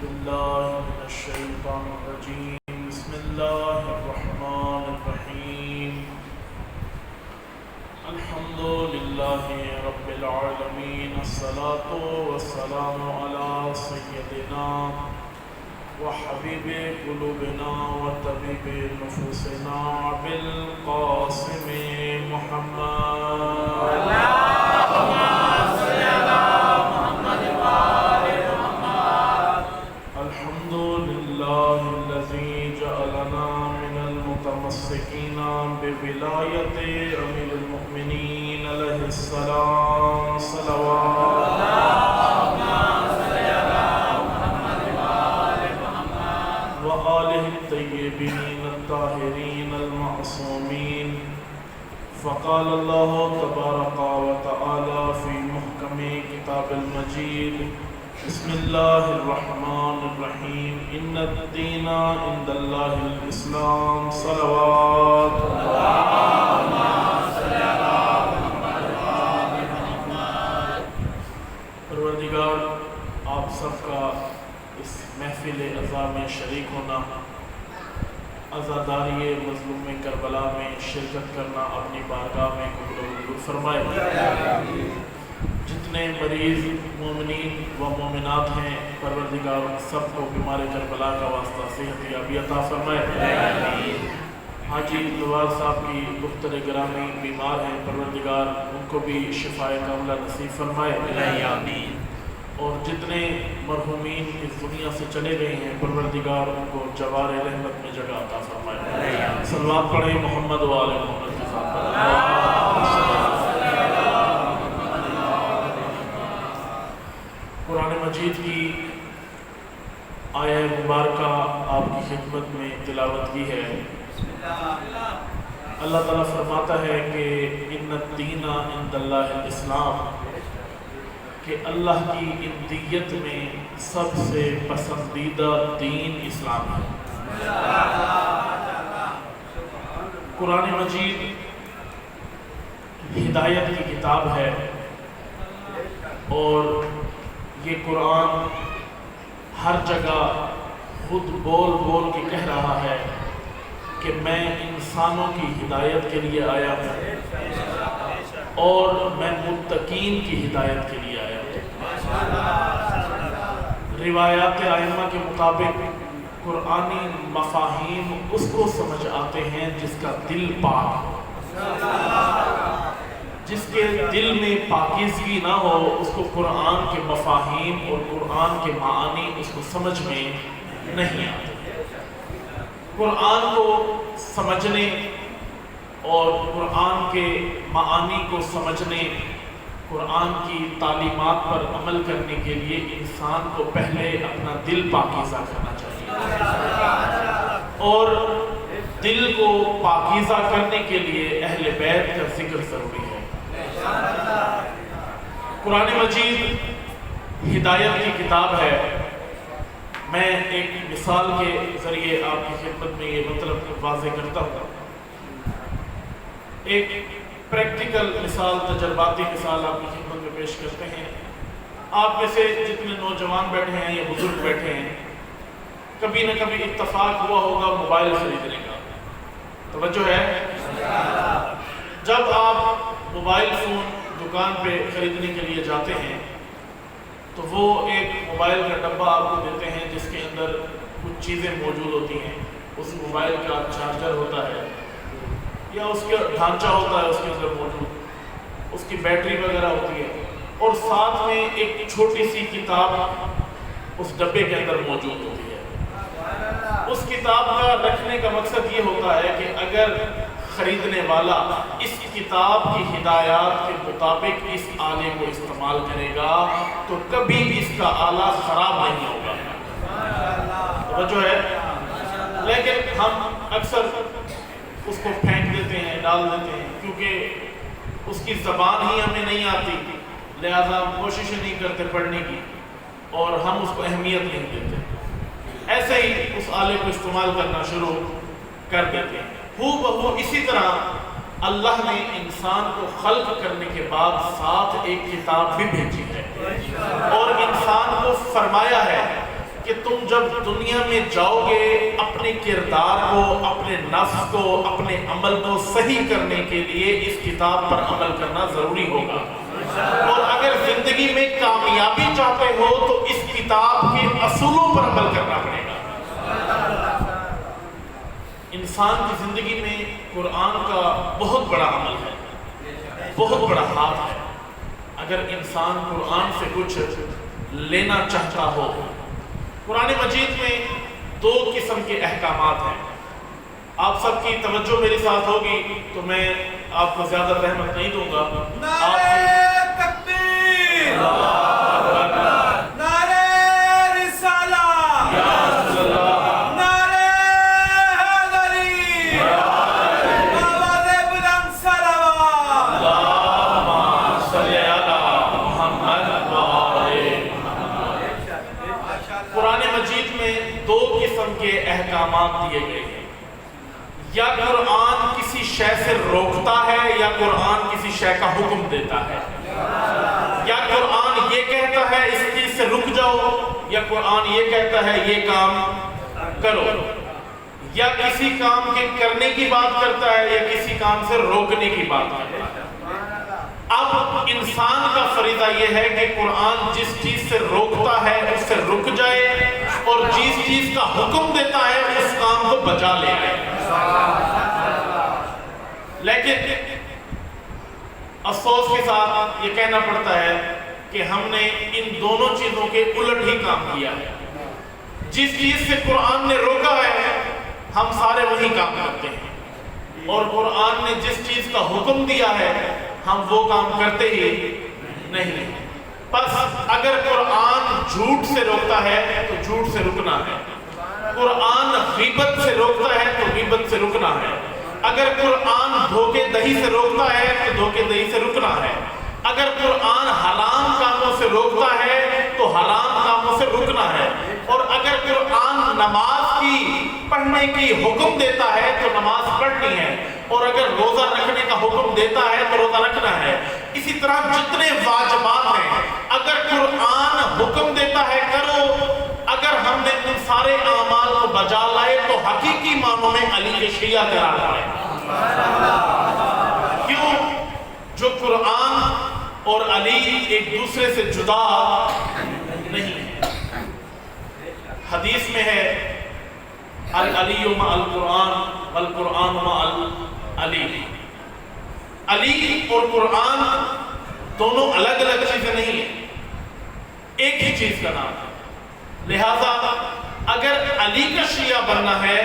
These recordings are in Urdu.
بالله من الشيطان الرجيم بسم الله الرحمن الرحيم الحمد لله رب العالمين الصلاة والسلام على سيدنا وحبيب قلوبنا وطبيب نفوسنا بالقاسم محمد المتمسكين بولاية أمير المؤمنين عليه السلام صلوات وآله الطيبين الطاهرين المعصومين. فقال الله تبارك وتعالى في محكم كتاب المجيد بسم الله الرحمن الرحيم إن الدين عند الله الإسلام صلوات پروردگار آپ سب کا اس محفل عزا میں شریک ہونا، عزاداری مظلوم کربلا میں شرکت کرنا اپنی بارگاہ میں قبول و منظور فرمائے. جتنے مریض مومنین و مومنات ہیں پروردگار سب کو بیمار کربلا کا واسطہ صحت یابی عطا فرمائے. حاجی لوار صاحب کی دختر گرامی بیمار ہیں، پروردگار ان کو بھی شفائے کاملہ نصیب فرمائے. اور جتنے مرحومین اس دنیا سے چلے گئے ہیں پروردگار ان کو جوار رحمت میں جگہ عطا فرمائے. صلوات پڑھیں محمد و آل محمد کے ساتھ. قرآن مجید کی آیہ مبارکہ آپ کی خدمت میں تلاوت کی ہے. اللہ تعالیٰ فرماتا ہے کہ ان الدین عند اللہ الاسلام، کہ اللہ کی اندیت میں سب سے پسندیدہ دین اسلام ہے. قرآن مجید ہدایت کی کتاب ہے اور یہ قرآن ہر جگہ خود بول بول کے کہہ رہا ہے کہ میں انسانوں کی ہدایت کے لیے آیا ہوں اور میں متقین کی ہدایت کے لیے آیا ہوں. روایات ائمہ کے مطابق قرآنی مفاہیم اس کو سمجھ آتے ہیں جس کا دل پاک ہو. جس کے دل میں پاکیزگی نہ ہو اس کو قرآن کے مفاہیم اور قرآن کے معانی اس کو سمجھ میں نہیں آتے. قرآن کو سمجھنے اور قرآن کے معانی کو سمجھنے، قرآن کی تعلیمات پر عمل کرنے کے لیے انسان کو پہلے اپنا دل پاکیزہ کرنا چاہیے، اور دل کو پاکیزہ کرنے کے لیے اہل بیت کا ذکر ضروری ہے. قرآن مجید ہدایت کی کتاب ہے. میں ایک مثال کے ذریعے آپ کی خدمت میں یہ مطلب واضح کرتا ہوں. ایک پریکٹیکل مثال، تجرباتی مثال آپ کی خدمت میں پیش کرتے ہیں. آپ میں سے جتنے نوجوان بیٹھے ہیں یا بزرگ بیٹھے ہیں، کبھی نہ کبھی اتفاق ہوا ہوگا موبائل خریدنے کا. توجہ ہے؟ جب آپ موبائل فون دکان پہ خریدنے کے لیے جاتے ہیں تو وہ ایک موبائل کا ڈبہ آپ کو دیتے ہیں جس کے اندر کچھ چیزیں موجود ہوتی ہیں. اس موبائل کا چارجر ہوتا ہے یا اس کا ڈھانچہ ہوتا ہے اس کے اندر موجود، اس کی بیٹری وغیرہ ہوتی ہے، اور ساتھ میں ایک چھوٹی سی کتاب اس ڈبے کے اندر موجود ہوتی ہے. اس کتاب کا رکھنے کا مقصد یہ ہوتا ہے کہ اگر خریدنے والا اس کتاب کی ہدایات کے مطابق اس آلے کو استعمال کرے گا تو کبھی اس کا آلہ خراب نہیں ہوگا. توجہ ہے؟ لیکن ہم اکثر اس کو پھینک دیتے ہیں، ڈال دیتے ہیں، کیونکہ اس کی زبان ہی ہمیں نہیں آتی، لہذا ہم کوشش نہیں کرتے پڑھنے کی اور ہم اس کو اہمیت نہیں دیتے. ایسے ہی اس آلے کو استعمال کرنا شروع کر دیتے ہیں. بہو اسی طرح اللہ نے انسان کو خلق کرنے کے بعد ساتھ ایک کتاب بھی بھیجی ہے اور انسان کو فرمایا ہے کہ تم جب دنیا میں جاؤ گے اپنے کردار کو، اپنے نفس کو، اپنے عمل کو صحیح کرنے کے لیے اس کتاب پر عمل کرنا ضروری ہوگا، اور اگر زندگی میں کامیابی چاہتے ہو تو اس کتاب کے اصولوں پر عمل کرنا پڑے گا۔ انسان کی زندگی میں قرآن کا بہت بڑا عمل ہے، بہت بڑا ہاتھ ہے۔ اگر انسان قرآن سے کچھ لینا چاہتا ہو، قرآن مجید میں 2 قسم کے احکامات ہیں۔ آپ سب کی توجہ میرے ساتھ ہوگی تو میں آپ کو زیادہ رحمت نہیں دوں گا۔ نعرہ تکبیر، نعرہ رسالہ، نعرہ حیدری، آواز بلند صلوات۔ اللہم صلی علی محمد وآلہ محمد۔ قرآن مجید میں 2 قسم کے احکامات دیے گئے ہیں۔ یا قرآن کسی شے سے روکتا ہے یا قرآن کسی شے کا حکم دیتا ہے۔ یا قرآن یہ کہتا ہے اس چیز سے رک جاؤ، یا قرآن یہ کہتا ہے یہ کام کرو۔ یا کسی کام کے کرنے کی بات کرتا ہے یا کسی کام سے روکنے کی بات کرتا ہے۔ اب انسان کا فریضہ یہ ہے کہ قرآن جس چیز سے روکتا ہے اس سے رک جائے، اور جس چیز کا حکم دیتا ہے اس کام کو بجا لے آئے۔ لیکن افسوس کے ساتھ یہ کہنا پڑتا ہے کہ ہم نے ان دونوں چیزوں کے الٹ ہی کام کیا ہے۔ جس چیز سے قرآن نے روکا ہے ہم سارے وہی کام کرتے ہیں، اور قرآن نے جس چیز کا حکم دیا ہے ہم وہ کام کرتے ہی نہیں۔ بس اگر قرآن جھوٹ سے روکتا ہے تو جھوٹ سے رکنا ہے، قرآن غیبت سے روکتا ہے تو غیبت سے رکنا ہے، اگر قرآن دھوکے دہی سے روکتا ہے تو دھوکے دہی سے رکنا ہے، اگر قرآن حرام کاموں سے روکتا ہے تو حرام کاموں سے رکنا ہے، اور اگر قرآن نماز کی پڑھنے کی حکم دیتا ہے تو نماز پڑھنی ہے، اور اگر روزہ رکھنے کا حکم دیتا ہے تو روزہ رکھنا ہے۔ اسی طرح جتنے واجبات ہیں اگر قرآن حکم دیتا ہے کرو، اگر ہم نے ان سارے اعمال کو بجا لائے تو حقیقی معنوں میں علی کے شیعہ قرار پائے۔ کیوں؟ جو قرآن اور علی ایک دوسرے سے جدا نہیں ہے۔ حدیث میں ہے العلی مع القرآن والقرآن مع العلی۔ علی اور قرآن دونوں الگ الگ چیزیں نہیں ہیں، ایک ہی چیز کا نام ہے۔ لہذا اگر علی کا شیعہ بننا ہے،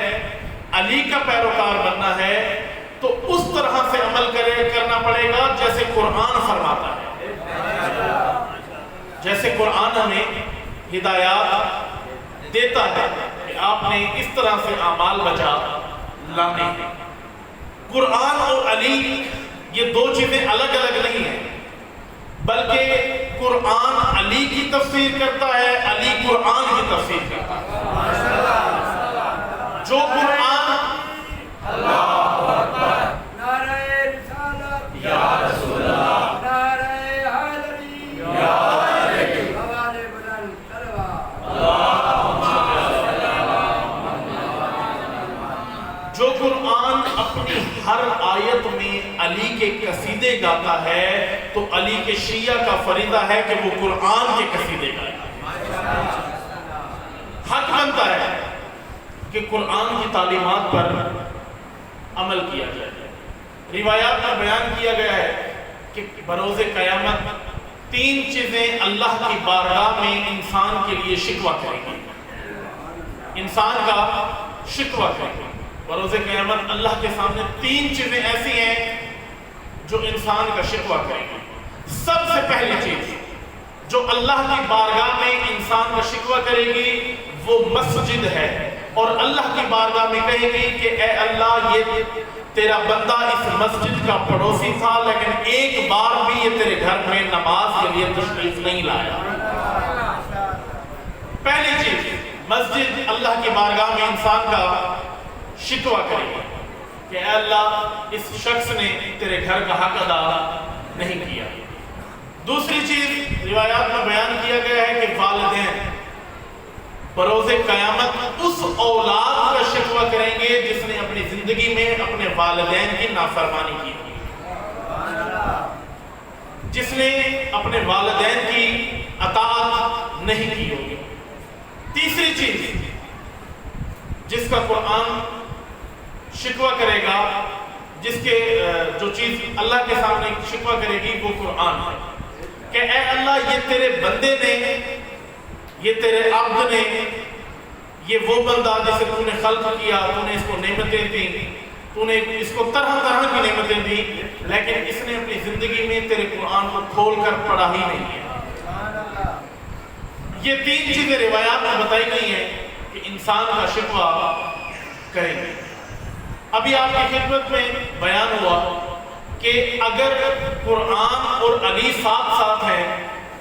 علی کا پیروکار بننا ہے تو اس طرح سے عمل کرنا پڑے گا جیسے قرآن فرماتا ہے۔ جیسے قرآن ہمیں ہدایات دیتا ہے کہ آپ نے اس طرح سے اعمال بجا لانے ہیں۔ قرآن اور علی یہ 2 چیزیں الگ الگ نہیں ہیں، بلکہ قرآن علی کی تفسیر کرتا ہے، علی قرآن کی تفسیر کرتا ہے۔ جو قرآن نعرہ رسالت، یا رسول اللہ، نعرہ حیدری، یا حیدری، آواز بلند صلوات۔ جو قرآن اپنی ہر آیت میں علی کے قصیدے گاتا ہے تو علی کے شیعہ کا فریضہ ہے کہ وہ قرآن کے قصیدے گائے۔ حق بنتا ہے کہ قرآن کی تعلیمات پر عمل کیا جائے۔ روایات میں بیان کیا گیا ہے کہ بروز قیامت 3 چیزیں اللہ کی بارگاہ میں انسان کے لیے شکوہ کریں گی۔ انسان کا شکوہ کریں گی بروز قیامت۔ اللہ کے سامنے 3 چیزیں ایسی ہیں جو انسان کا شکوہ کریں گی۔ سب سے پہلی چیز جو اللہ کی بارگاہ میں انسان کا شکوہ کرے گی وہ مسجد ہے، اور اللہ کی بارگاہ میں کہے گی کہ اے اللہ یہ تیرا بندہ اس مسجد کا پڑوسی تھا لیکن ایک بار بھی یہ تیرے گھر میں نماز کے لیے تشریف نہیں لایا۔ پہلی چیز مسجد اللہ کی بارگاہ میں انسان کا شکوہ کرے گی کہ اے اللہ اس شخص نے تیرے گھر کا حق ادا نہیں کیا۔ دوسری چیز روایات میں بیان کیا گیا ہے کہ بروز قیامت اس اولاد کا شکوہ کریں گے جس نے اپنی زندگی میں اپنے والدین کی نافرمانی کی، جس نے اپنے والدین کی اطاعت نہیں کی ہوگی۔ تیسری چیز جس کا قرآن شکوہ کرے گا، جو چیز اللہ کے سامنے شکوہ کرے گی وہ قرآن ہے کہ اے اللہ، یہ تیرے بندے نے، یہ تیرے عبد نے، یہ وہ بندہ جسے تو نے خلق کیا، تو نے اس کو نعمتیں دیں، تو نے اس کو طرح طرح کی نعمتیں دی، لیکن اس نے اپنی زندگی میں تیرے قرآن کو کھول کر پڑھا ہی نہیں ہے۔ یہ تین چیزیں روایات میں بتائی گئی ہیں کہ انسان کا شکوہ کریں گے۔ ابھی آپ کی خدمت میں بیان ہوا کہ اگر قرآن اور علی ساتھ ساتھ ہیں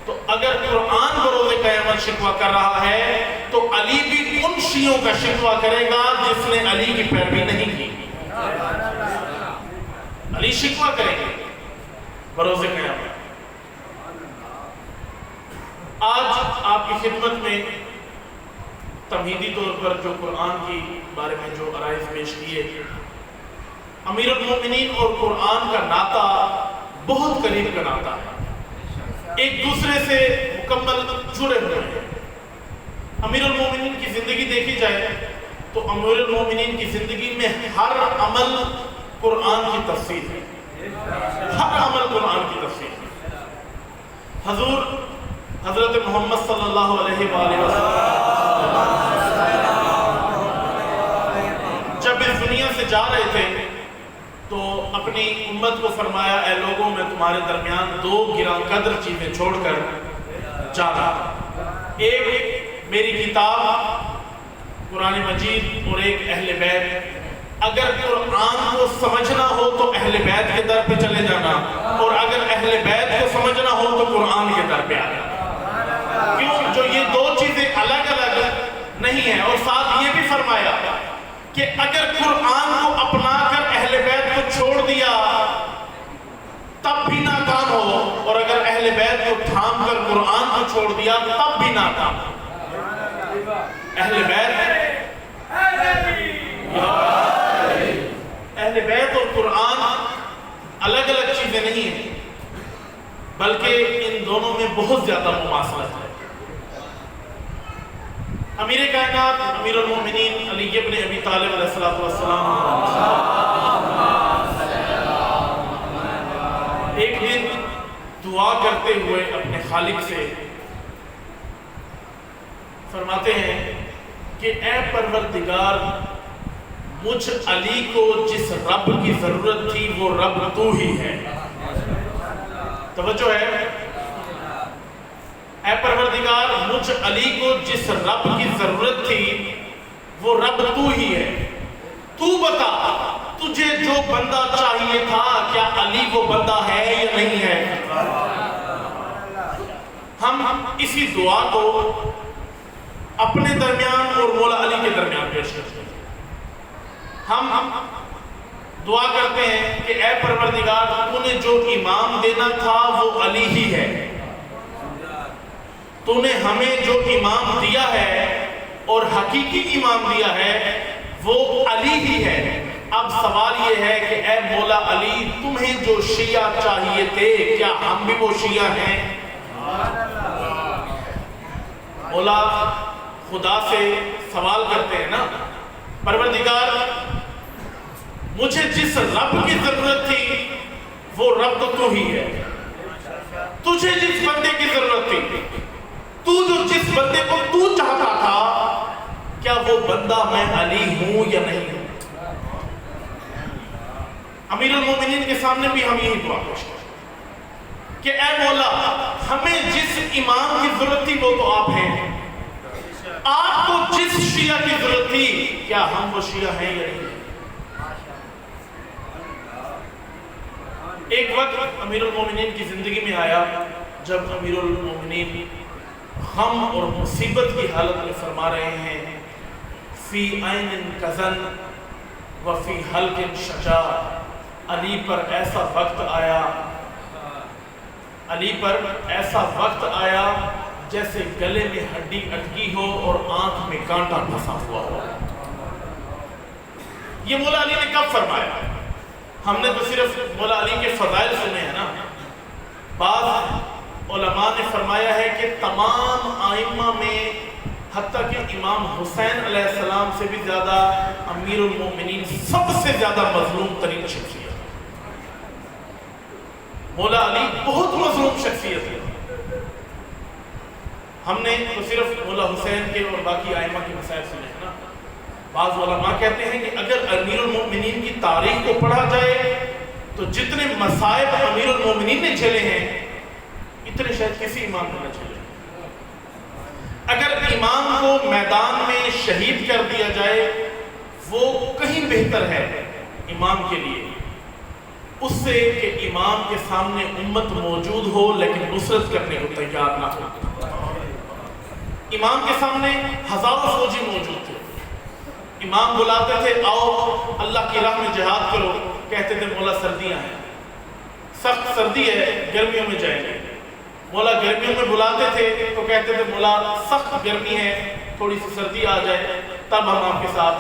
تو اگر قرآن بروز قیامت شکوہ کر رہا ہے تو علی بھی ان شیعوں کا شکوہ کرے گا جس نے علی کی پیروی نہیں کی۔ علی شکوہ کریں گے بروز قیامت۔ آج آپ کی خدمت میں تمہیدی طور پر جو قرآن کی بارے میں جو عرائض پیش کیے، امیر المومنین اور قرآن کا ناطہ بہت قریب کا ناطہ ہے، ایک دوسرے سے مکمل جڑے ہوئے ہیں۔ امیر المومنین کی زندگی دیکھی جائے تو امیر المومنین کی زندگی میں ہر عمل قرآن کی تفسیر ہے، ہر عمل قرآن کی تفسیر ہے۔ حضرت محمد صلی اللہ علیہ وآلہ وسلم جب اس دنیا سے جا رہے تھے تو اپنی امت کو فرمایا، اے لوگوں، میں تمہارے درمیان دو گراں قدر چیزیں چھوڑ کر جا رہا ہوں، ایک میری کتاب قرآن مجید اور ایک اہل بیت۔ اگر قرآن کو سمجھنا ہو تو اہل بیت کے در پہ چلے جانا، اور اگر اہل بیت کو سمجھنا ہو تو قرآن کے در پہ آنا۔ کیوں؟ جو یہ دو چیزیں الگ الگ نہیں ہیں۔ اور ساتھ یہ بھی فرمایا کہ اگر قرآن کو اپنا کر اہل بیت کو چھوڑ دیا تب بھی ناکام ہو، اور اگر اہل بیت کو تھام کر قرآن کو چھوڑ دیا تب بھی ناکام ہو۔ اہل بیت اور قرآن الگ الگ چیزیں نہیں ہیں، بلکہ ان دونوں میں بہت زیادہ مماثلت ہے۔ امیر کائنات امیر المومنین علی ابن ابی طالب علیہ السلام ایک دن دعا کرتے ہوئے اپنے خالق سے فرماتے ہیں کہ اے پروردگار، مجھ علی کو جس رب کی ضرورت تھی وہ رب تو ہی ہے۔ توجہ ہے، اے پروردگار، مجھ علی کو جس رب کی ضرورت تھی وہ رب تو ہی ہے۔ تو بتا، تجھے جو بندہ چاہیے تھا کیا علی وہ بندہ ہے یا نہیں ہے؟ ہم اسی دعا کو اپنے درمیان اور مولا علی کے درمیان پیش کرتے ہیں۔ ہم دعا کرتے ہیں کہ اے پروردگار، تو نے جو امام دینا تھا وہ علی ہی ہے، تو نے ہمیں جو امام دیا ہے اور حقیقی امام دیا ہے وہ علی ہی ہے۔ اب سوال یہ ہے کہ اے مولا علی، تمہیں جو شیعہ چاہیے تھے کیا ہم بھی وہ شیعہ ہیں؟ مولا خدا سے سوال کرتے ہیں نا، پروردگار، مجھے جس رب کی ضرورت تھی وہ رب تو ہی ہے، تجھے جس بندے کی ضرورت تھی، تو جو جس بندے کو تو چاہتا تھا، کیا وہ بندہ میں علی ہوں یا نہیں ہوں؟ امیر المومنین کے سامنے بھی ہم یہی دعا پیش کریں کہ اے مولا، ہمیں جس امام کی ضرورت تھی وہ تو آپ ہیں، آپ کو جس شیعہ کی ضرورت تھی کیا ہم وہ شیعہ ہیں یا نہیں؟ ایک وقت امیر المومنین کی زندگی میں آیا جب امیر المومنین غم اور مصیبت کی حالت میں فرما رہے ہیں، فی عین کزن وفی حلق شجا، علی پر ایسا وقت آیا جیسے گلے میں ہڈی اٹکی ہو اور آنکھ میں کانٹا پھنسا ہوا ہو۔ یہ مولا علی نے کب فرمایا؟ ہم نے تو صرف مولا علی کے فضائل سنے ہیں نا۔ بعض علماء نے فرمایا ہے کہ تمام ائمہ میں حتیٰ کہ امام حسین علیہ السلام سے بھی زیادہ امیر المومنین سب سے زیادہ مظلوم ترین شخصیت، مولا علی بہت مظلوم شخصیت ہے۔ ہم نے تو صرف مولا حسین کے اور باقی ائمہ کے مسائل سنے ہیں نا۔ بعض علماء کہتے ہیں کہ اگر امیر المومنین کی تاریخ کو پڑھا جائے تو جتنے مصائب امیر المومنین نے جھیلے ہیں اتنے شاید کسی امام نے نہ جھیلے۔ اگر امام کو میدان میں شہید کر دیا جائے وہ کہیں بہتر ہے امام کے لیے اس سے کہ امام کے سامنے امت موجود ہو لیکن نصرت کرنے کو تیار نہ ہو۔ امام کے سامنے ہزاروں فوجی موجود تھے، امام بلاتے تھے آؤ اللہ کی راہ میں جہاد کرو، کہتے تھے مولا سردیاں ہیں، سخت سردی ہے گرمیوں میں جائیں گے۔ مولا گرمیوں میں بلاتے تھے تو کہتے تھے مولا سخت گرمی ہے تھوڑی سی سردی آ جائے تب ہم آپ کے ساتھ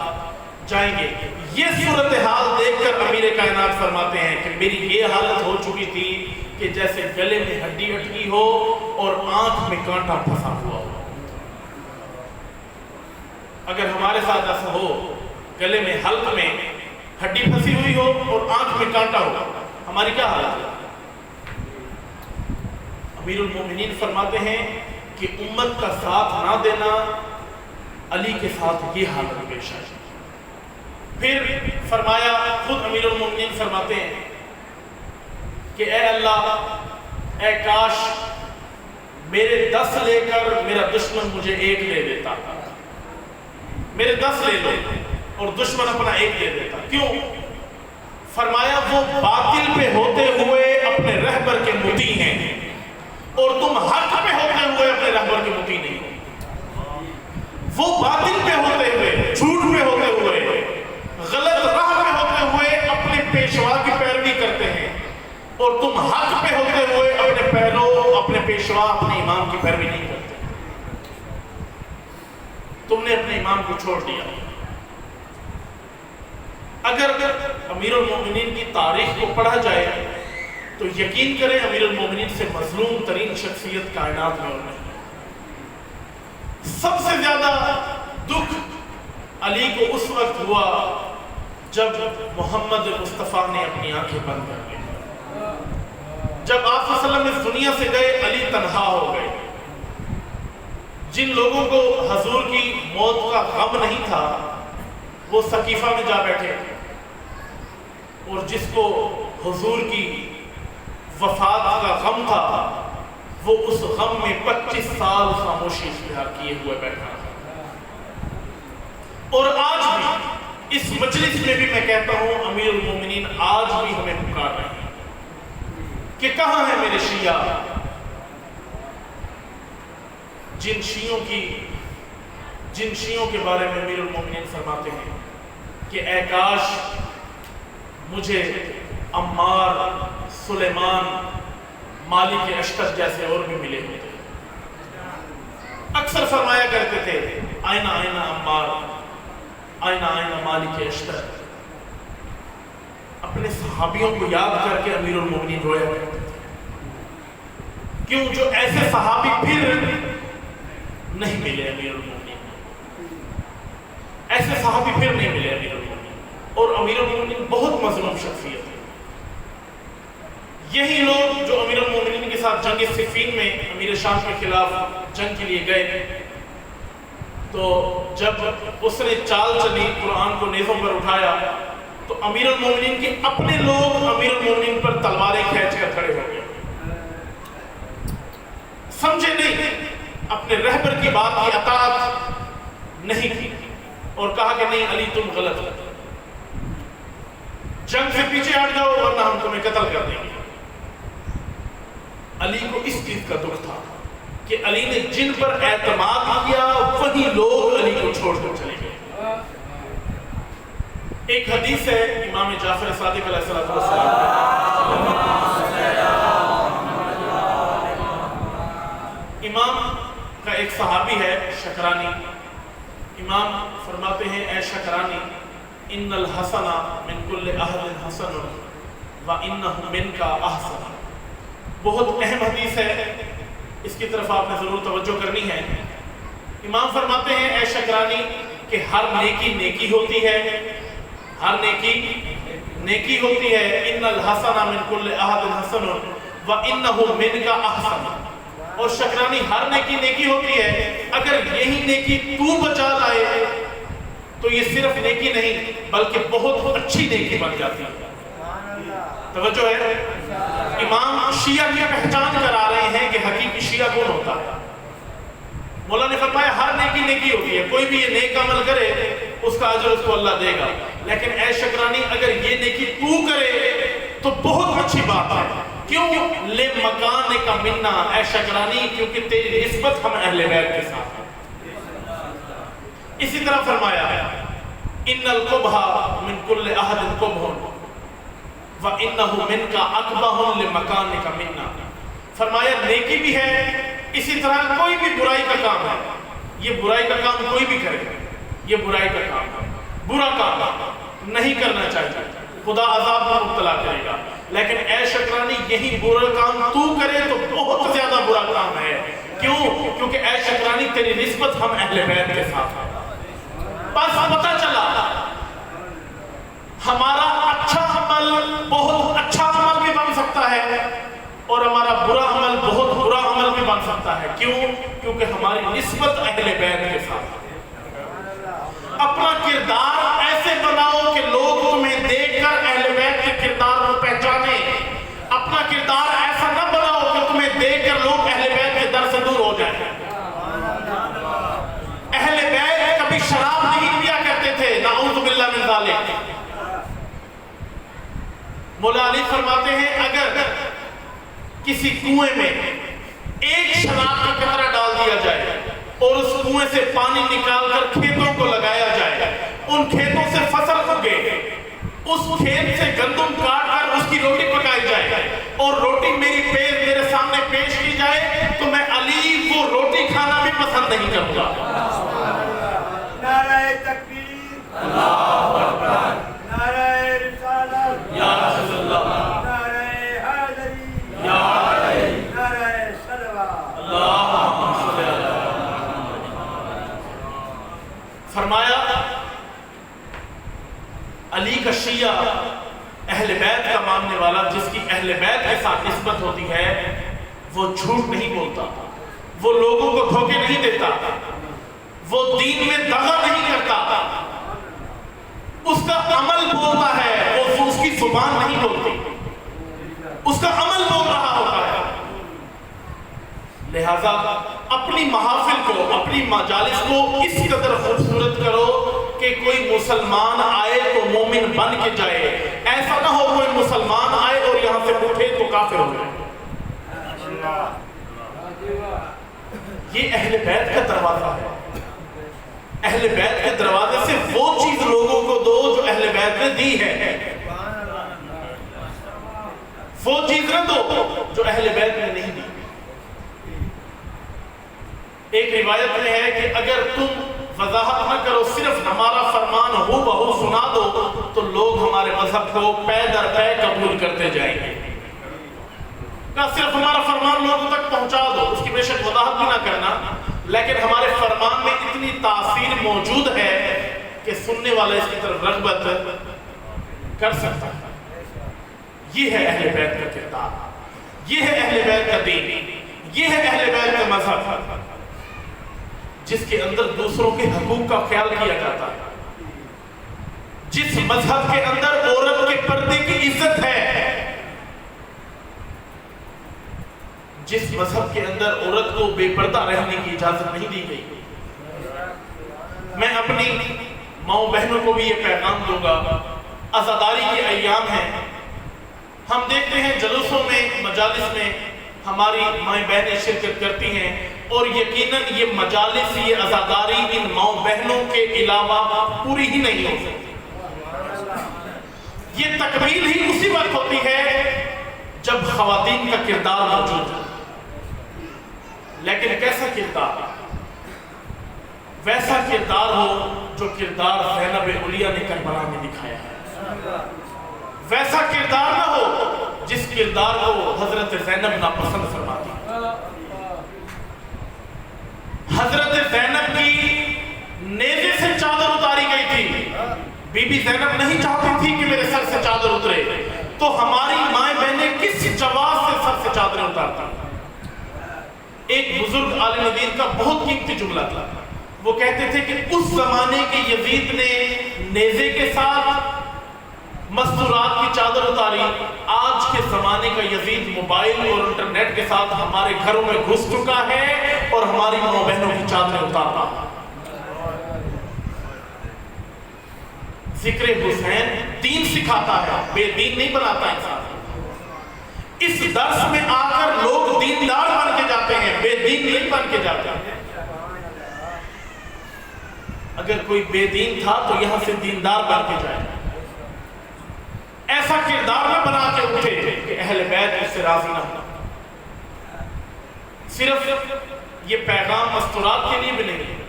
جائیں گے۔ یہ صورتحال دیکھ کر امیر کائنات فرماتے ہیں کہ میری یہ حالت ہو چکی تھی کہ جیسے گلے میں ہڈی اٹکی ہو اور آنکھ میں کانٹا پھنسا ہوا ہو۔ اگر ہمارے ساتھ ایسا ہو گلے میں حلق میں ہڈی پھنسی ہوئی ہو اور آنکھ میں کانٹا ہو ہماری کیا حالت ہے؟ امیر المومنین فرماتے ہیں کہ امت کا ساتھ نہ دینا علی کے ساتھ یہ حالت پیش آئی۔ پھر فرمایا خود امیر المومنین فرماتے ہیں کہ اے اللہ اے کاش میرے 10 لے کر میرا دشمن مجھے 1 دے دیتا، میرے 10 لے لو اور دشمن اپنا 1 دے دیتا۔ کیوں؟ فرمایا وہ باطل پہ ہوتے ہوئے اپنے رہبر کے مطیع ہیں اور تم حق پہ ہوتے ہوئے اپنے رہبر کے مطیع نہیں ہو۔ وہ باطل پہ ہوتے ہوئے، جھوٹ پہ ہوتے ہوئے، غلط راہ پہ ہوتے ہوئے اپنے پیشوا کی پیروی کرتے ہیں اور تم حق پہ ہوتے ہوئے اپنے پیرو، اپنے پیشوا، اپنے امام کی پیروی نہیں کرتے۔ تم نے اپنے امام کو چھوڑ دیا۔ اگر امیر المومنین کی تاریخ کو پڑھا جائے تو یقین کریں امیر المومنین سے مظلوم ترین شخصیت کائنات میں اور نہیں۔ سب سے زیادہ دکھ علی کو اس وقت ہوا جب محمد مصطفیٰ نے اپنی آنکھیں بند کر لی۔ جب آپ صلی اللہ علیہ وسلم اس دنیا سے گئے علی تنہا ہو گئے۔ جن لوگوں کو حضور کی موت کا غم نہیں تھا وہ سقیفہ میں جا بیٹھے اور جس کو حضور کی وفات کا غم تھا وہ اس غم میں 25 سال خاموشی اختیار کیے ہوئے بیٹھا۔ اور آج بھی اس مجلس میں بھی میں کہتا ہوں امیر المومنین آج بھی ہمیں پکار رہے ہیں کہ کہاں ہیں میرے شیعہ؟ جن شیعوں کے بارے میں امیر المومنین فرماتے ہیں کہ اے کاش مجھے عمار، سلیمان، مالک اشتر جیسے اور بھی ملے ہوتے۔ اکثر فرمایا کرتے تھے آئینہ آئینہ عمار، آئینہ آئینہ مالک اشتر۔ اپنے صحابیوں کو یاد کر کے امیر المومنین رویا کرتے تھے۔ کیوں؟ جو ایسے صحابی پھر نہیں ملے امیر المومنین، ایسے صحابی پھر نہیں ملے امیر المومنین۔ اور امیر المومنین بہت مظلوم شخصیت ہے۔ یہی لوگ جو امیر المومنین کے ساتھ جنگ صفین میں امیر شام کے خلاف جنگ کے لیے گئے تو جب اس نے چال چلی، قرآن کو نیزوں پر اٹھایا تو امیر المومنین کے اپنے لوگ امیر المومنین پر تلواریں کھینچ کر کھڑے ہو گئے۔ سمجھے نہیں، اپنے رہبر کی بات کی اطاعت نہیں کی اور کہا کہ نہیں علی تم غلط ہو، جنگ سے پیچھے ہٹ جاؤ ورنہ ہم تمہیں قتل کر دیں گے۔ علی کو اس چیز کا دکھ تھا کہ علی نے جن پر اعتماد کیا وہی لوگ علی کو چھوڑ کر چلے گئے۔ ایک حدیث ہے امام جعفر صادق علیہ السلام امام کا ایک صحابی ہے شکرانی، امام فرماتے ہیں اے شکرانی ان الحسن من کل احد حسن وانہ منک احسن. بہت اہم حدیث ہے، اس کی طرف آپ نے ضرور توجہ کرنی ہے. امام فرماتے ہیں اے شکرانی کہ ہر نیکی نیکی ہوتی ہے، ہر نیکی نیکی ہوتی ہے. ان الحسن من کل احد حسن وانہ منک احسن. اور شکرانی ہر نیکی نیکی ہوتی ہے، اگر یہی نیکی تو بچا لائے تو یہ صرف نیکی نہیں بلکہ بہت اچھی نیکی بن جاتی ہے. توجہ ہے، امام شیعہ کی پہچان کرا رہے ہیں کہ حقیقی شیعہ کون ہوتا ہے. مولا نے فرمایا ہر نیکی نیکی ہوتی ہے، کوئی بھی یہ نیک عمل کرے اس کا اجر اس کو اللہ دے گا، لیکن اے شکرانی اگر یہ نیکی تو کرے تو بہت اچھی بات ہے. کیوں؟ لے مکان کا منا اے شکرانی، کیونکہ تیری نسبت ہم اہل بیت کے ساتھ ہیں. اسی طرح فرمایا ان القبح من کل احد قبح وانہ منک اقبح لمکانک منا. فرمایا نیکی بھی ہے، اسی طرح کوئی بھی برائی کا کام ہے، یہ برائی کا کام کوئی بھی کرے، یہ برائی کا کام ہے، برا کام نہیں کرنا چاہیے، خدا عذاب میں مبتلا کرے گا. لیکن اے شکرانی یہی برا کام تو کرے تو بہت زیادہ برا کام ہے. کیوں؟ کیونکہ اے شکرانی تیری نسبت ہم اہل بیت کے ساتھ ہیں. بس پتہ چلا ہمارا اچھا عمل بہت اچھا عمل بھی بن سکتا ہے اور ہمارا برا عمل بہت برا عمل بھی بن سکتا ہے. کیوں؟ کیونکہ ہماری نسبت اہل بیت کے ساتھ ہے. اپنا کردار ایسے بناؤ کہ لوگ تمہیں دیکھ کر اہل بیت کے کردار کو پہچانے. اپنا کردار ایسا نہ بناؤ کہ تمہیں دیکھ کر لوگ اہل بیت کے در سے دور ہو جائیں. اہل بیت کبھی شراب نہیں پیا کرتے تھے، نعوذ باللہ من ذالک. مولا علی فرماتے ہیں اگر کسی کنویں میں ایک شراب کا قطرہ ڈال دیا جائے اور اس کنویں سے پانی نکال کر کھیتوں کو لگایا جائے، ان کھیتوں سے فصل اگے، اس کھیت سے گندم کاٹ کر اس کی روٹی پکائی جائے اور روٹی میرے سامنے پیش کی جائے تو میں علی وہ روٹی کھانا بھی پسند نہیں کروں گا. نعرہ تکبیر، اللہ اکبر، نعرہ رسالت، یا رسول اللہ، نعرہ حیدری، یا علی، نعرہ صلوات، اللہم صلی اللہ. فرمایا علی کا شیعہ اہل بیت کا ماننے والا جس کی اہل بیت کے ساتھ نسبت ہوتی ہے وہ جھوٹ نہیں بولتا، وہ لوگوں کو دھوکے نہیں دیتا، وہ دین میں دغا نہیں کرتا، اس کا عمل بولتا ہے، وہ اس کی زبان نہیں بولتی، اس کا عمل بول رہا ہوتا ہے. لہذا اپنی محافل کو، اپنی مجالس کو اس قدر خوبصورت کرو کہ کوئی مسلمان آئے تو مومن بن کے جائے. ایسا نہ ہو کوئی مسلمان آئے اور یہاں سے اٹھے تو کافر ہو جائے. یہ اہل بیت کا دروازہ ہے. اہل بیت کے دروازے سے وہ چیز لوگوں کو دو جو اہل بیت نے دی ہے، وہ چیز نہ دو جو اہل بیت نے نہیں دی. ایک روایت میں ہے کہ اگر تم وضاحت نہ کرو، صرف ہمارا فرمان ہو بہو سنا دو تو لوگ ہمارے مذہب کو پے در پے قبول کرتے جائیں گے. صرف ہمارا فرمان لوگوں تک پہنچا دو، اس کی بے شک وضاحت بھی نہ کرنا، لیکن ہمارے فرمان میں اتنی تاثیر موجود ہے کہ سننے والا اس کی طرف رغبت کر سکتا ہے. یہ ہے اہل بیت کا کردار، یہ ہے اہل بیت کا دین، یہ ہے اہل بیت کا مذہب جس کے اندر دوسروں کے حقوق کا خیال کیا جاتا ہے، جس مذہب کے اندر عورت کے پردے کی عزت ہے، جس مذہب کے اندر عورت کو بے پردہ رہنے کی اجازت نہیں دی گئی. میں اپنی ماؤں بہنوں کو بھی یہ پیغام دوں گا، عزاداری کے ایام ہیں، ہم دیکھتے ہیں جلوسوں میں، مجالس میں ہماری مائیں بہنیں شرکت کرتی ہیں اور یقیناً یہ مجالس، یہ عزاداری ان ماؤں بہنوں کے علاوہ پوری ہی نہیں ہو سکتی. یہ تکمیل ہی اسی وقت ہوتی ہے جب خواتین کا کردار موجود ہے. لیکن کیسا کردار؟ ویسا کردار ہو جو کردار زینب علیہ نے کربلا میں دکھایا ہے، ویسا کردار نہ ہو جس کردار کو حضرت زینب ناپسند فرماتی۔ حضرت زینب کی نیزے سے چادر اتاری گئی تھی، بی بی زینب نہیں چاہتی تھی کہ میرے سر سے چادر اترے، تو ہماری مائیں بہنیں کس جواز سے سر سے چادریں اتارتی؟ ایک بزرگ عالم دین کا بہت قیمتی جملہ تھا، وہ کہتے تھے کہ اس زمانے کے یزید نے نیزے کے ساتھ مستورات کی چادر اتاری، آج کے زمانے کا یزید موبائل اور انٹرنیٹ کے ساتھ ہمارے گھروں میں گھس چکا ہے اور ہماری ماں بہنوں کی چادریں اتارتا ہے۔ ذکر حسین دین سکھاتا ہے، بے دین نہیں بناتا انسان۔ اس درس میں آ کر لوگ دیندار بن کے جاتے ہیں، بے دین نہیں بن کے جاتے ہیں۔ اگر کوئی بے دین تھا تو یہاں سے دیندار بن کے جائے، ایسا کردار نہ بنا کے اٹھے کہ اہل بیت اس سے راضی نہ ہو۔ صرف یہ پیغام مستورات کے لیے بھی نہیں،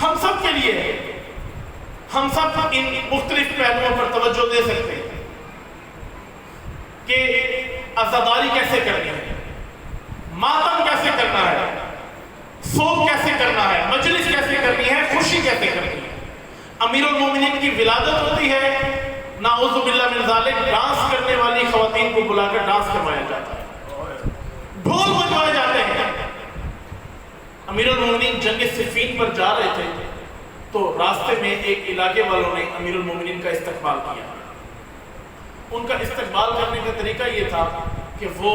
ہم سب کے لیے ہے۔ ہم سب ان مختلف پہلوؤں پر توجہ دے سکتے ہیں کہ عزاداری کیسے کرنی ہے، ماتم کیسے کرنا ہے، سوگ کیسے کرنا ہے، مجلس کیسے کرنی ہے، خوشی کیسے کرنی ہے۔ امیر المومنین کی ولادت ہوتی ہے، نعوذ باللہ من ذالک ڈانس کرنے والی خواتین کو بلا کر ڈانس کروایا جاتا ہے، ڈھول بجوائے جاتے ہیں۔ امیر المومنین جنگ صفین پر جا رہے تھے تو راستے میں ایک علاقے والوں نے امیر المومنین کا استقبال کیا۔ ان کا استقبال کرنے کا طریقہ یہ تھا کہ وہ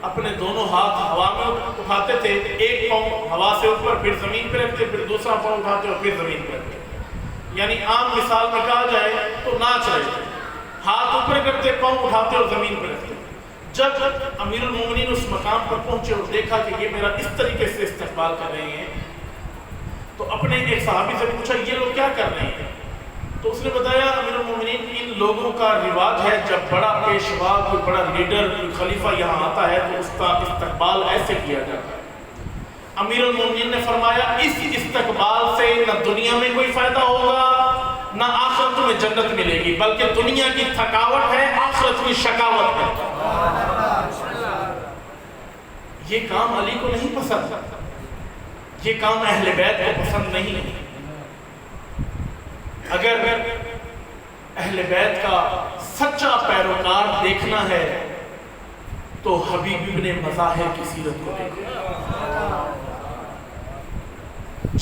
اپنے دونوں ہاتھ ہوا میں اٹھاتے تھے، ایک پاؤں ہوا سے اوپر، پھر زمین پہ رکھتے، پھر دوسرا پاؤں اٹھاتے اور پھر زمین پہ رکھتے۔ یعنی عام مثال میں کہا جائے تو ناچ رہے تھے، ہاتھ اوپر کرتے، پاؤں اٹھاتے اور زمین پہ رکھتے۔ جب امیر المومنین اس مقام پر پہنچے اور دیکھا کہ یہ میرا اس طریقے سے استقبال کر رہے ہیں تو اپنے ایک صحابی سے پوچھا یہ لوگ کیا کر رہے ہیں؟ تو اس نے بتایا امیر المومنین ان لوگوں کا رواج ہے جب بڑا پیشوا، کوئی بڑا لیڈر، کوئی خلیفہ یہاں آتا ہے تو اس کا استقبال ایسے کیا جاتا ہے۔ امیر المومنین نے فرمایا اس استقبال سے نہ دنیا میں کوئی فائدہ ہوگا نہ آخرت میں جنت ملے گی، بلکہ دنیا کی تھکاوٹ ہے، آخرت کی شکاوت ہے۔ یہ کام علی کو نہیں پسند، یہ کام اہل بیت کو پسند نہیں۔ اگر اہل بیت کا سچا پیروکار دیکھنا ہے تو حبیب ابن مظاہر کی سیرت کو دیکھو،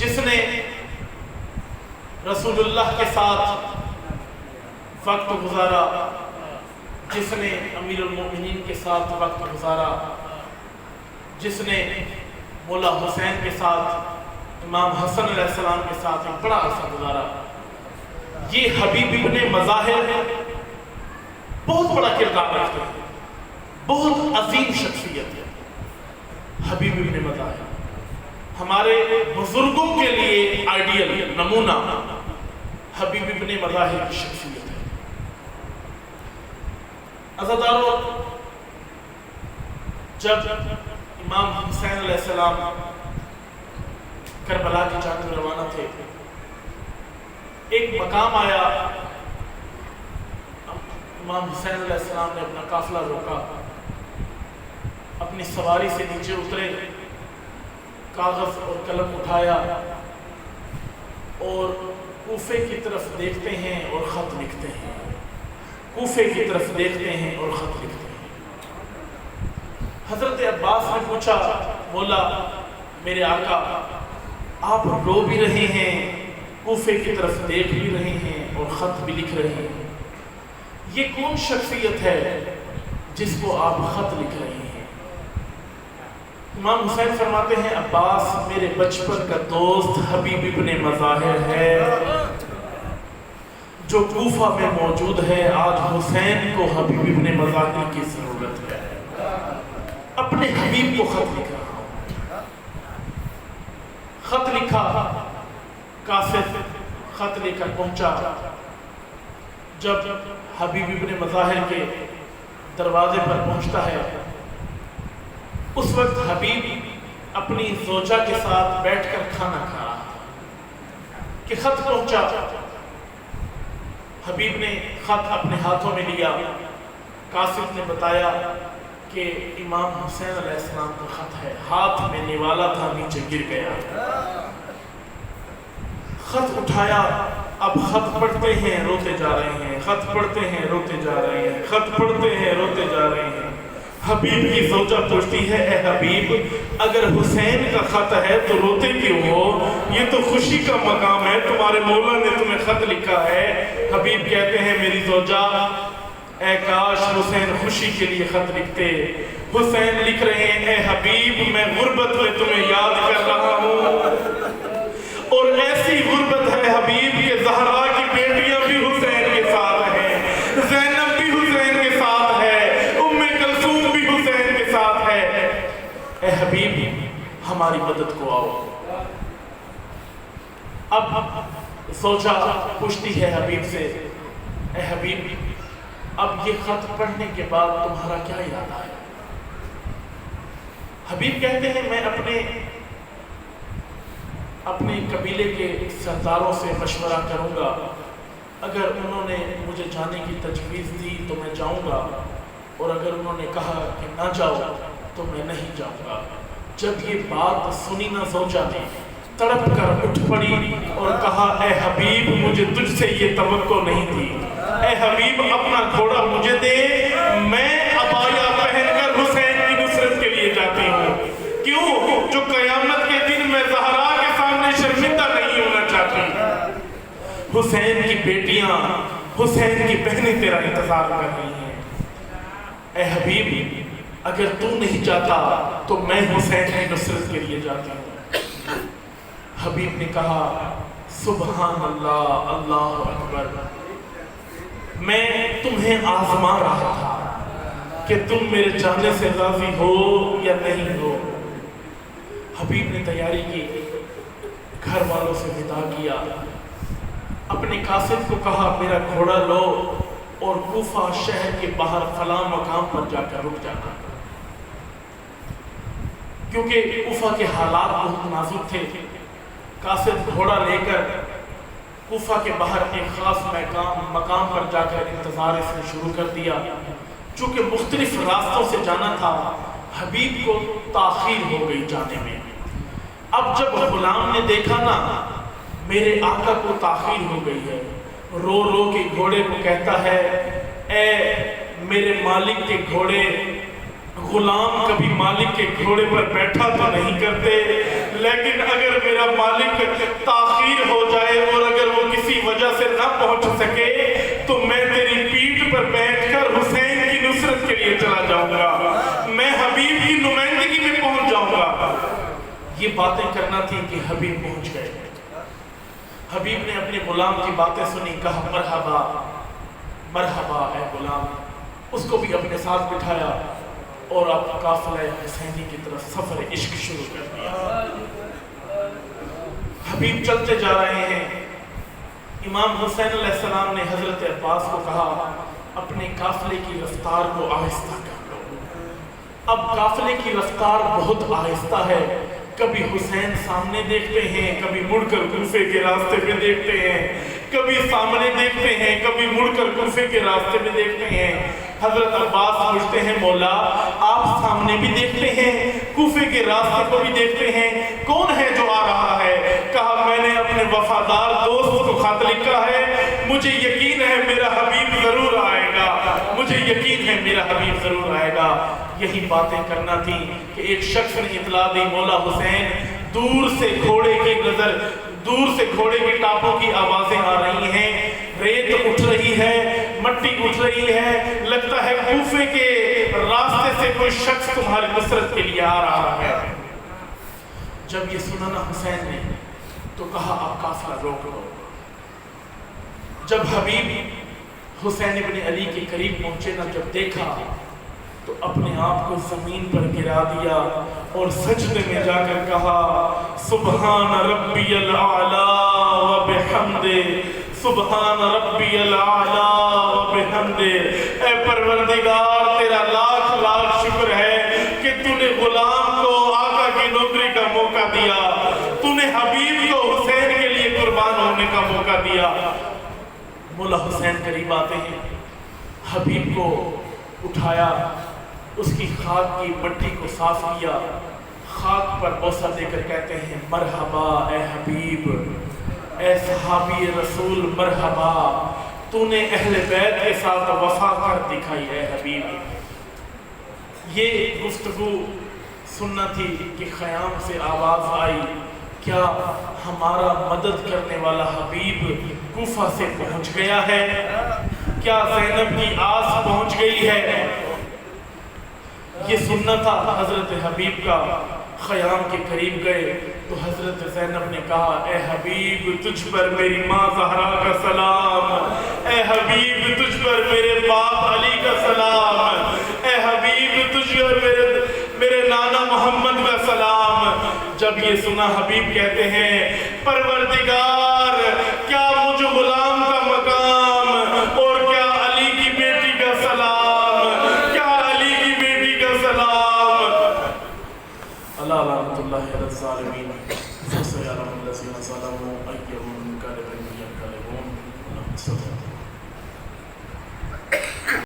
جس نے رسول اللہ کے ساتھ وقت گزارا، جس نے امیر المومنین کے ساتھ وقت گزارا، جس نے مولا حسین کے ساتھ، امام حسن علیہ السلام کے ساتھ ایک بڑا عرصہ گزارا، یہ حبیب ابن مظاہر بہت بڑا کردار رکھتے ہیں، بہت عظیم شخصیت ہے حبیب ابن مظاہر۔ ہمارے بزرگوں کے لیے آئیڈیل نمونہ حبیب ابن مظاہر کی شخصیت ہے۔ عزادارو، جب امام حسین علیہ السلام کربلا کی جانب روانہ تھے، ایک مقام آیا، امام حسین علیہ السلام نے اپنا قافلہ روکا، اپنی سواری سے نیچے اترے، کاغذ اور قلم اٹھایا اور کوفے کی طرف دیکھتے ہیں اور خط لکھتے ہیں، کوفے کی طرف دیکھتے ہیں اور خط لکھتے ہیں۔ حضرت عباس نے پوچھا، مولا میرے آقا آپ رو بھی رہے ہیں، کوفے کی طرف دیکھ بھی رہے ہیں اور خط بھی لکھ رہے ہیں، یہ کون شخصیت ہے جس کو آپ خط لکھ رہے ہیں؟ امام حسین فرماتے ہیں عباس میرے بچپن کا دوست حبیب ابن مظاہر ہے جو کوفہ میں موجود ہے، آج حسین کو حبیب ابن مظاہر کی ضرورت ہے، اپنے حبیب کو خط لکھ رہا ہوں۔ خط لکھا، کاسف خط لے کر پہنچا، جب حبیب ابن مظاہر کے دروازے پر پہنچتا ہے اس وقت حبیب اپنی زوجہ کے ساتھ بیٹھ کر کھانا کھا رہا تھا کہ خط پہنچا۔ حبیب نے خط اپنے ہاتھوں میں لیا، قاصد نے بتایا کہ امام حسین علیہ السلام کا خط ہے، ہاتھ میں نوالا تھا، نیچے گر گیا۔ خط اٹھایا، اب خط پڑھتے ہیں روتے جا رہے ہیں، خط پڑھتے ہیں روتے جا رہے ہیں، خط پڑھتے ہیں روتے جا رہے ہیں۔ حبیب کی زوجہ پوچھتی ہے، اے حبیب اگر حسین کا خط ہے تو روتے کیوں ہو؟ یہ تو خوشی کا مقام ہے، تمہارے مولا نے تمہیں خط لکھا ہے۔ حبیب کہتے ہیں، میری زوجہ اے کاش حسین خوشی کے لیے خط لکھتے۔ حسین لکھ رہے ہیں، اے حبیب میں غربت میں تمہیں یاد کر رہا ہوں، اور ایسی غربت ہے حبیب کہ زہرا کی بیٹیاں بھی حسین کے ساتھ ہیں، زینب بھی حسین کے ساتھ ہے، ام کلثوم بھی حسین کے ساتھ ہے۔ اے حبیب ہماری مدد کو آؤ۔ اب سوچا، پوچھتی ہے حبیب سے، اے حبیب اب یہ خط پڑھنے کے بعد تمہارا کیا ارادہ ہے؟ حبیب کہتے ہیں، میں اپنے قبیلے کے سرداروں سے مشورہ کروں گا، اگر انہوں نے مجھے جانے کی تجویز دی تو میں جاؤں گا، اور اگر انہوں نے کہا کہ نہ جاؤ تو میں نہیں جاؤں گا۔ جب یہ بات سنی نہ زوجہ نے تڑپ کر اٹھ پڑی اور کہا، اے حبیب مجھے تجھ سے یہ توقع نہیں تھی، اے حبیب اپنا گھوڑا مجھے دے، میں عبایا پہن کر حسین کی نصرت کے لیے جاتی ہوں۔ کیوں؟ جو قیامت کے دن میں زہرا کے سامنے شرمندہ نہیں ہونا چاہتی۔ حسین کی بیٹیاں، حسین کی بہنیں تیرا انتظار کر رہی ہیں۔ اے حبیب اگر تو نہیں جاتا تو میں حسین کی نصرت کے لیے جاتی ہوں۔ حبیب نے کہا، سبحان اللہ، اللہ اکبر، میں تمہیں آزما رہا تھا کہ تم میرے جانے سے راضی ہو یا نہیں ہو۔ حبیب نے تیاری کی، گھر والوں سے ودا کیا، اپنے قاصد کو کہا میرا گھوڑا لو اور کوفہ شہر کے باہر فلاں مقام پر جا کر رک جانا، کیونکہ کوفہ کے حالات بہت نازک تھے۔ قاصد گھوڑا لے کر کوفہ کے باہر ایک خاص مقام پر جا کر انتظار اس نے شروع کر دیا۔ چونکہ مختلف راستوں سے جانا تھا، حبیب کو تاخیر ہو گئی جانے میں۔ اب جب غلام نے دیکھا نا میرے آقا کو تاخیر ہو گئی ہے، رو رو کے گھوڑے کو کہتا ہے، اے میرے مالک کے گھوڑے، غلام کبھی مالک کے گھوڑے پر بیٹھا تو نہیں کرتے، لیکن اگر میرا مالک تاخیر ہو جائے اور اگر وہ کسی وجہ سے نہ پہنچ سکے تو میں تیری پیٹھ پر بیٹھ کر حسین کی نصرت کے لیے چلا جاؤں گا، میں حبیب کی نمائندگی میں پہنچ جاؤں گا۔ یہ باتیں کرنا تھی کہ حبیب پہنچ گئے۔ حبیب نے اپنے غلام کی باتیں سنی، کہا مرحبا مرحبا اے غلام، اس کو بھی اپنے ساتھ بٹھایا اور اب قافلہ حسینی کی طرف سفر عشق شروع کر دیا۔ حبیب چلتے جا رہے ہیں۔ امام حسین علیہ السلام نے حضرت عباس کو کہا، اپنے قافلے کی رفتار کو آہستہ کر لو۔ اب قافلے کی رفتار بہت آہستہ ہے، کبھی حسین سامنے دیکھتے ہیں، کبھی مڑ کر کوفے کے راستے میں دیکھتے ہیں، کبھی سامنے دیکھتے ہیں، کبھی مڑ کر کوفے کے راستے میں دیکھتے ہیں۔ حضرت عباس پوچھتے ہیں، مولا آپ سامنے بھی دیکھتے ہیں، کوفے کے راستے کو بھی دیکھتے ہیں، کون ہے جو آ رہا ہے؟ کہا میں نے اپنے وفادار دوست کو خط لکھا ہے، مجھے یقین ہے میرا حبیب ضرور آئے گا، مجھے یقین ہے میرا حبیب ضرور آئے گا۔ یہی باتیں کرنا تھی کہ ایک شخص نے اطلاع دی، مولا حسین دور سے گھوڑے کی نظر، دور سے گھوڑے کی ٹاپوں کی آوازیں آ رہی ہیں، ریت اٹھ رہی ہے، مٹی اٹھ رہی ہے، لگتا ہے کوفے کے راستے سے کوئی شخص تمہاری نصرت کے لیے آ رہا ہے۔ جب یہ سنا نا حسین نے تو کہا اب قافلہ روک لو۔ جب حبیب حسین ابن علی کے قریب پہنچے نا، جب دیکھا تو اپنے آپ کو زمین پر گرا دیا اور سجدے میں جا کر کہا، سبحان ربی الاعلی و بحمدہ، سبحان ربی الاعلی و بحمدہ۔ اے پروردگار تیرا لاکھ لاکھ شکر ہے کہ تو نے غلام کو آقا کی نوکری تو نے حبیب کو حسین کے لیے قربان ہونے کا موقع دیا۔ مولا حسین قریب آتے ہیں، حبیب کو اٹھایا، اس کی خاک کی مٹی کو صاف کیا، خاک پر بوسہ دے کر کہتے ہیں مرحبا اے حبیب، اے صحابی رسول مرحبا، تو نے اہل بیت کے ساتھ وفا کر دکھائی اے حبیب۔ یہ گفتگو سننا تھی کہ خیام سے آواز آئی، کیا ہمارا مدد کرنے والا حبیب کوفہ سے پہنچ گیا ہے؟ کیا زینب کی آس پہنچ گئی ہے؟ یہ سننا تھا حضرت حبیب کا۔ خیام کے قریب گئے تو حضرت زینب نے کہا اے حبیب تجھ پر میری ماں زہرا کا سلام، اے حبیب تجھ پر میرے باپ علی کا سلام، اے حبیب تجھ پر میرے نانا محمد کا سلام۔ جب یہ سنا حبیب کہتے ہیں پروردگار کیا مجھ غلام کا مقام اور کیا علی کی بیٹی کا سلام، کیا علی کی بیٹی کا سلام۔ اللہ لعنت اللہ علی الظالمین فسيعلم الذين ظلموا أي منقلب ينقلبون.